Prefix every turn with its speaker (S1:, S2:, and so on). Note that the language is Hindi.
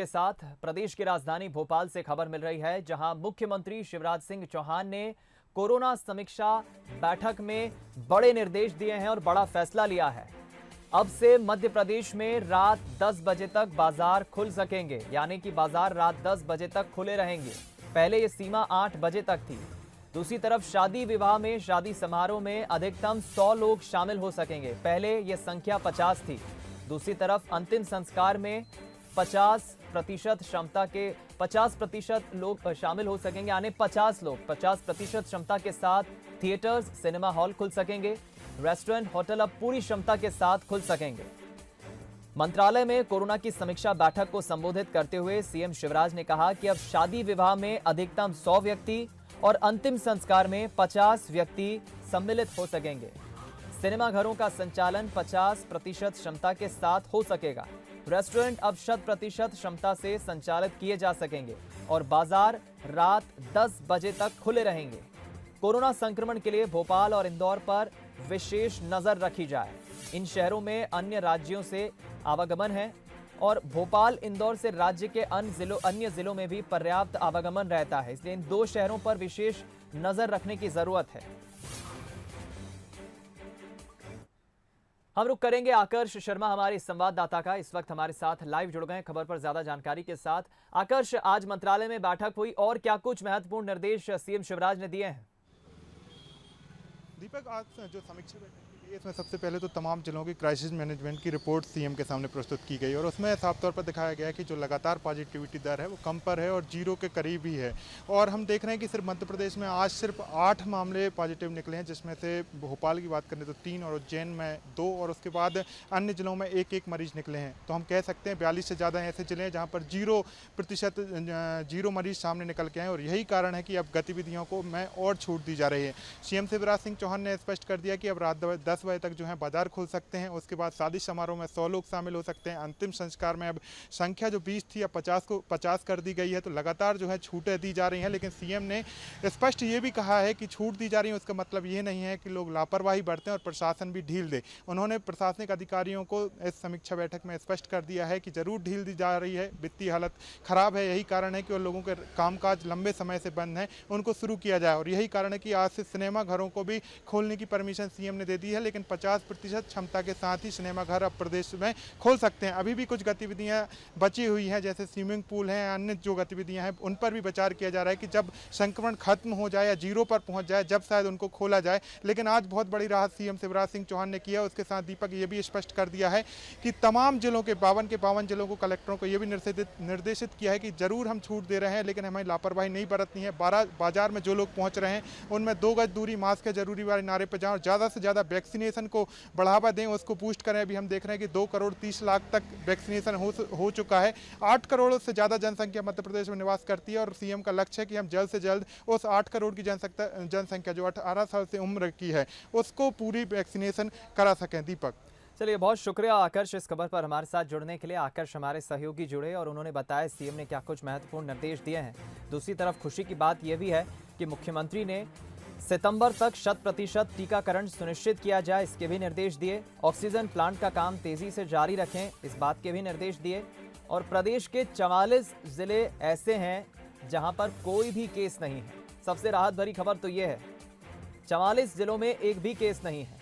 S1: के साथ प्रदेश की राजधानी भोपाल से खबर मिल रही है, जहां मुख्यमंत्री शिवराज सिंह चौहान ने कोरोना समीक्षा बैठक में बड़े निर्देश दिए हैं और बड़ा फैसला लिया है। अब से मध्य प्रदेश में रात 10 बजे तक बाजार खुल सकेंगे, यानी कि बाजार रात 10 बजे तक खुले रहेंगे। पहले ये सीमा 8 बजे तक थी। दूसरी तरफ शादी विवाह में, शादी समारोह में अधिकतम 100 लोग शामिल हो सकेंगे। पहले ये संख्या 50 थी। दूसरी तरफ अंतिम संस्कार में 50% क्षमता के 50% लोग शामिल हो सकेंगे, यानी 50 लोग। 50% क्षमता के साथ थिएटर्स, सिनेमा हॉल खुल सकेंगे। रेस्टोरेंट, होटल अब पूरी क्षमता के साथ खुल सकेंगे। मंत्रालय में कोरोना की समीक्षा बैठक को संबोधित करते हुए सीएम शिवराज ने कहा कि अब शादी विवाह में अधिकतम 100 व्यक्ति और अंतिम संस्कार में 50 व्यक्ति सम्मिलित हो सकेंगे। सिनेमा घरों का संचालन 50% क्षमता के साथ हो सकेगा। रेस्टोरेंट अब 100% क्षमता से संचालित किए जा सकेंगे और बाजार रात 10 बजे तक खुले रहेंगे। कोरोना संक्रमण के लिए भोपाल और इंदौर पर विशेष नजर रखी जाए। इन शहरों में अन्य राज्यों से आवागमन है और भोपाल, इंदौर से राज्य के अन्य जिलों में भी पर्याप्त आवागमन रहता है, इसलिए इन दो शहरों पर विशेष नजर रखने की जरूरत है। हम रुक करेंगे आकर्ष शर्मा हमारे संवाददाता का। इस वक्त हमारे साथ लाइव जुड़ गए खबर पर ज्यादा जानकारी के साथ। आकर्ष, आज मंत्रालय में बैठक हुई और क्या कुछ महत्वपूर्ण निर्देश सीएम शिवराज ने दिए हैं?
S2: दीपक, आज जो समीक्षा बैठक की गई इसमें सबसे पहले तो तमाम जिलों की क्राइसिस मैनेजमेंट की रिपोर्ट सीएम के सामने प्रस्तुत की गई और उसमें साफ तौर पर दिखाया गया कि जो लगातार पॉजिटिविटी दर है वो कम पर है और जीरो के करीब ही है। और हम देख रहे हैं कि सिर्फ मध्य प्रदेश में आज सिर्फ 8 मामले पॉजिटिव निकले हैं, जिसमें से भोपाल की बात करें तो 3 और उज्जैन में 2 और उसके बाद अन्य जिलों में 1-1 मरीज निकले हैं। तो हम कह सकते हैं 42 से ज़्यादा ऐसे जिले हैं जहाँ पर 0% जीरो मरीज सामने निकल के आए और यही कारण है कि अब गतिविधियों को में और छूट दी जा रही है। सीएम शिवराज सिंह चौहान ने स्पष्ट कर दिया कि अब रात 10 बजे तक जो है बाजार खुल सकते हैं। उसके बाद शादी समारोह में 100 लोग शामिल हो सकते हैं। अंतिम संस्कार में अब संख्या जो 20 थी अब 50 कर दी गई है। तो लगातार जो है छूटें दी जा रही हैं, लेकिन सीएम ने स्पष्ट ये भी कहा है कि छूट दी जा रही है उसका मतलब ये नहीं है कि लोग लापरवाही बरतें और प्रशासन भी ढील दे। उन्होंने प्रशासनिक अधिकारियों को इस समीक्षा बैठक में स्पष्ट कर दिया है कि जरूर ढील दी जा रही है। वित्तीय हालत खराब है, यही कारण है कि उन लोगों के कामकाज लंबे समय से बंद हैं, उनको शुरू किया जाए। और यही कारण है कि आज से सिनेमा घरों को भी खोलने की परमिशन सीएम ने दे दी है, लेकिन 50% क्षमता के साथ ही सिनेमा घर अब प्रदेश में खोल सकते हैं। अभी भी कुछ गतिविधियां बची हुई हैं, जैसे स्विमिंग पूल हैं, अन्य जो गतिविधियां हैं उन पर भी विचार किया जा रहा है कि जब संक्रमण खत्म हो जाए या जीरो पर पहुंच जाए जब शायद उनको खोला जाए। लेकिन आज बहुत बड़ी राहत सीएम शिवराज सिंह चौहान ने किया। उसके साथ दीपक ये भी स्पष्ट कर दिया है कि तमाम जिलों के 52 जिलों को, कलेक्टरों को ये भी निर्देशित किया है कि जरूर हम छूट दे रहे हैं, लेकिन हमें लापरवाही नहीं बरतनी है। बाजार में जो लोग पहुंच रहे हैं उनमें 2 गज दूरी, मास्क है जरूरी वाले नारे पर जाएं और ज़्यादा से ज़्यादा वैक्सीनेशन को बढ़ावा दें, उसको बूस्ट करें। अभी हम देख रहे हैं कि 2 करोड़ 30 लाख तक वैक्सीनेशन हो चुका है। 8 करोड़ से ज़्यादा जनसंख्या मध्य प्रदेश में निवास करती है और सीएम का लक्ष्य है कि हम जल्द से जल्द उस 8 करोड़ की जनसंख्या जो 18 साल से उम्र की है उसको पूरी वैक्सीनेशन करा सकें। दीपक,
S1: चलिए, बहुत शुक्रिया आकर्ष इस खबर पर हमारे साथ जुड़ने के लिए। आकर्ष हमारे सहयोगी जुड़े और उन्होंने बताया सीएम ने क्या कुछ महत्वपूर्ण निर्देश दिए हैं। दूसरी तरफ खुशी की बात यह भी है कि मुख्यमंत्री ने सितंबर तक 100% टीकाकरण सुनिश्चित किया जाए, इसके भी निर्देश दिए। ऑक्सीजन प्लांट का काम तेजी से जारी रखें, इस बात के भी निर्देश दिए। और प्रदेश के 44 जिले ऐसे हैं जहां पर कोई भी केस नहीं है। सबसे राहत भरी खबर तो यह है, 44 जिलों में एक भी केस नहीं है।